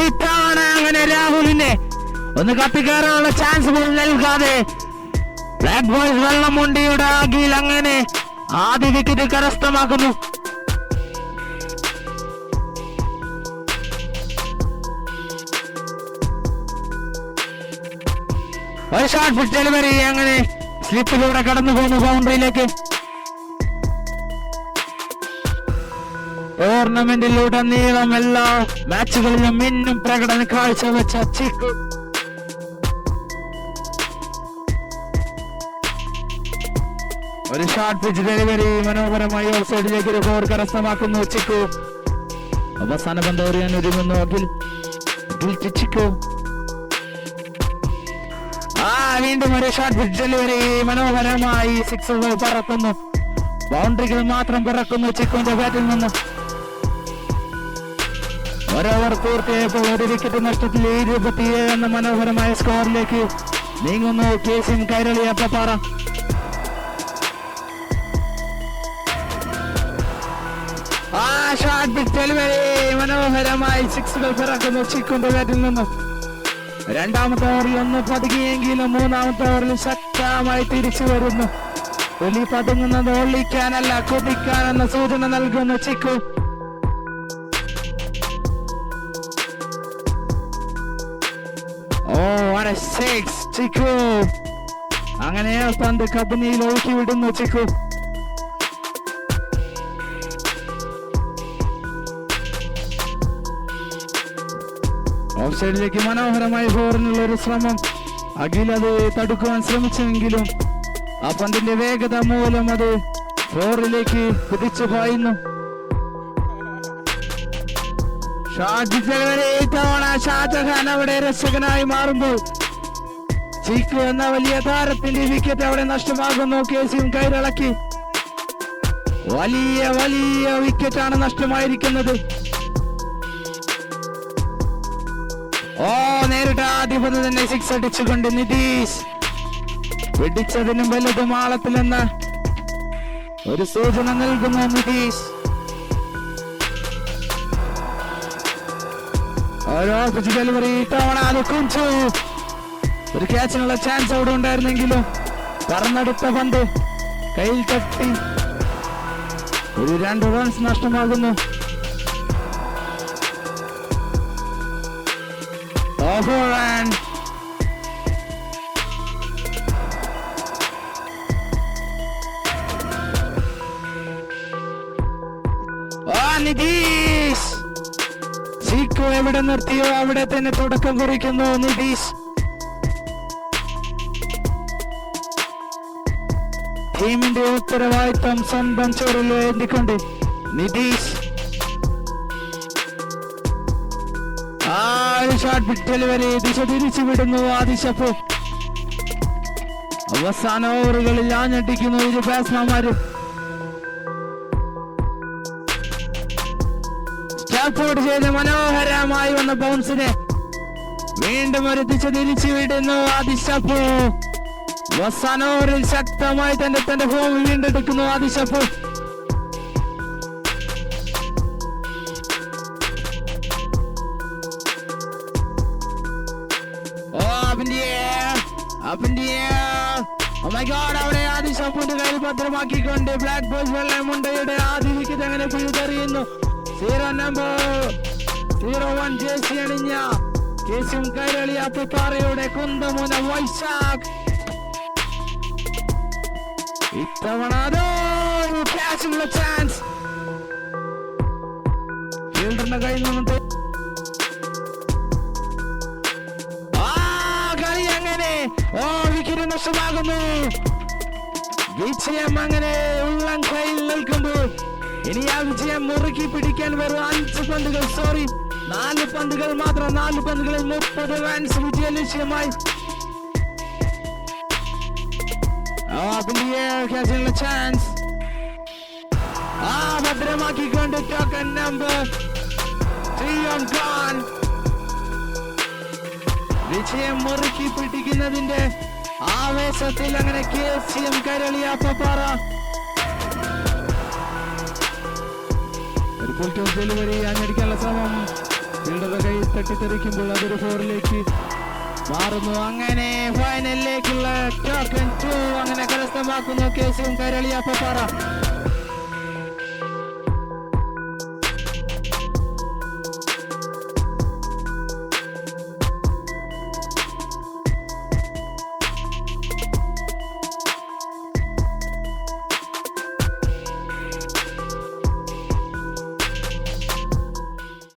ഇത്തവണ അങ്ങനെ രാഹുലിനെ ഒന്ന് കത്തിക്കയറാനുള്ള ചാൻസ് പോലും നൽകാതെ ബ്ലാക്ക് ബോയ്സ് വെള്ളമുണ്ടിയുടെ ആഗിൽ അങ്ങനെ ആദ്യ വിക്കറ്റ് കരസ്ഥമാക്കുന്നു. ഒരു ഷോട്ട് പിച്ച് ഡെലിവറി അങ്ങനെ സ്ലിപ്പിലൂടെ കടന്നു പോകുന്നു ബൗണ്ടറിയിലേക്ക്. ടൂർണമെന്റിലുടനീളം എല്ലാ മാച്ചുകളിലും മിന്നും പ്രകടനം കാഴ്ചവെച്ച ചിക്കു ഒരു ഷോട്ട് പിച്ച് ഡെലിവറി മനോഹരമായി ഓഫ് സൈഡിലേക്ക് ഒരു ഫോർ കരസ്ഥമാക്കുന്നു ചിക്കു. അവസാന പന്ത് എറിയാൻ ഒരുങ്ങുന്നു അഖിൽ. ചിക്കു വീണ്ടും ഒരു ഷോട്ട് പിച്ച് ഡെലിവറി മനോഹരമായി സിക്സുകൾ പറക്കുന്നു. ബൗണ്ടറികൾ മാത്രം പിറക്കുന്നു ചിക്കുവിന്റെ ബാറ്റിൽ നിന്ന്. ഓവർ പൂർത്തിയായപ്പോൾ ഒരു വിക്കറ്റ് നഷ്ടത്തിൽ 27 എന്ന മനോഹരമായ സ്കോറിലേക്ക് നീങ്ങുന്നു KCM Kairali Appapara. Shot pitch delivery മനോഹരമായി സിക്സുകൾ പിറക്കുന്നു ചിക്കുവിന്റെ ബാറ്റിൽ നിന്ന്. രണ്ടാമത്തെ ഓവറിൽ ഒന്ന് പതുങ്ങിയെങ്കിലും മൂന്നാമത്തെ ഓവറിൽ ശക്തമായി തിരിച്ചു വരുന്നു. പുലി പതുങ്ങുന്നത് ഒളിക്കാനല്ല കുതിക്കാനെന്ന സൂചന നൽകുന്നു ചിക്കു. ചിക്കു അങ്ങനെ പന്ത് കബനിയിൽ ഒഴുക്കി വിടുന്നു ചിക്കു. ഓഫ് സൈഡിലേക്ക് മനോഹരമായി ഫോറിനുള്ള ഒരു ശ്രമം. അഖിൽ അത് തടുക്കുവാൻ ശ്രമിച്ചെങ്കിലും ആ പന്തിന്റെ വേഗത മൂലം അത് ഫോറിലേക്ക് കുതിച്ചു പായുന്നു. തവണ ഷാജഹാൻ അവിടെ രക്ഷകനായി മാറുമ്പോൾ ചിക്കു എന്ന വലിയ താരത്തിന്റെ വിക്കറ്റ് അവിടെ നഷ്ടമാകുന്നു. KCM കൈരളക്കി വലിയ വലിയ വിക്കറ്റാണ് നഷ്ടമായിരിക്കുന്നത്. നേരിട്ട് ആദ്യ പന്ത് തന്നെ സിക്സ് അടിച്ചുകൊണ്ട് നിതീഷ് പിടിച്ചതിനും വലുത് മാളത്തിലെന്ന് ഒരു സൂചന നൽകുന്നു നിതീഷ്. ഡെലിവറി തവണ അത് കുഞ്ചു. ഒരു ക്യാച്ചിനുള്ള ചാൻസ് അവിടെ ഉണ്ടായിരുന്നെങ്കിലും പറന്നെടുത്ത പന്ത് കയ്യിൽ തട്ടി ഒരു 2 റൺസ് നഷ്ടമാകുന്നു. നിതീഷ് ചിക്കു എവിടെ നിർത്തിയോ അവിടെ തന്നെ തുടക്കം കുറിക്കുന്നു നിതീഷ്. ടീമിന്റെ ഉത്തരവാദിത്തം സ്വന്തം ചോറിൽ ഏന്തിക്കൊണ്ട് നിതീഷ് ഷോട്ട് പിച്ച് ഡെലിവറി ദിശ തിരിച്ചു വിടുന്നു ആദിശപ്പു. അവസാന ഓവറുകളിൽ ആഞ്ഞടിക്കുന്നു ഇരു ബാറ്റ്സ്മാൻമാരും. സ്റ്റോപ്പ് ചെയ്ത് മനോഹരമായി വന്ന ബൗൺസിനെ വീണ്ടും ഒരു ദിശ തിരിച്ചു വിടുന്നു ആദിശപ്പു. അവസാന ഓവറിൽ ശക്തമായി തന്റെ ഫോം വീണ്ടെടുക്കുന്നു ആദിശപ്പു. അവിടെ ആദിശപ്പുന്റെ കയ്യിൽ ഭദ്രമാക്കിക്കൊണ്ട് ബ്ലാക്ക് ബോയ്സ് വെള്ളമുണ്ടയുടെ ആദ്യ വിക്കറ്റ് അങ്ങനെ പിഴുതെറിയുന്നു. 0 നമ്പർ 01 ജേഴ്സി അണിഞ്ഞ KCM കൈരളി അപ്പപ്പാറയുടെ കുന്തമുന വൈശാഖ് ഇത്തവണ ക്യാച്ചിനുള്ള ചാൻസ് ഫീൽഡറിന്റെ കയ്യിൽ നിന്നിട്ട് കളി അങ്ങനെ വിക്കറ്റ് നഷ്ടമാകുന്നു. വിജയം അങ്ങനെ ഉള്ളം കയ്യിൽ നിൽക്കുമ്പോൾ ഇനി ആ വിജയം മുറുക്കി പിടിക്കാൻ വെറും 4 പന്തുകൾ മാത്രം. 4 പന്തുകളിൽ 30 റൺസ് വിജയ ലക്ഷ്യമായി. ചാൻസ് ഭദ്രമാക്കിക്കൊണ്ട് ടോക്കൺ നമ്പർ 3 on Khan വിജയം മുറുക്കി പിടിക്കുന്നതിന്റെ ആവേശത്തിൽ അങ്ങനെ KCM കൈരളി അപ്പപ്പാറ ഒരു ഫുൾ ടോസ് ഡെലിവറി അഞ്ഞടിക്കാനുള്ള ശ്രമം ഫീൽഡറുടെ കൈ തട്ടിത്തെറിക്കുമ്പോൾ അതൊരു 4ലേക്ക് മാറുന്നു. അങ്ങനെ ഫൈനലിലേക്കുള്ള ടോക്കൺ 2 അങ്ങനെ കരസ്ഥമാക്കുന്നു KCM കൈരളി അപ്പപ്പാറ.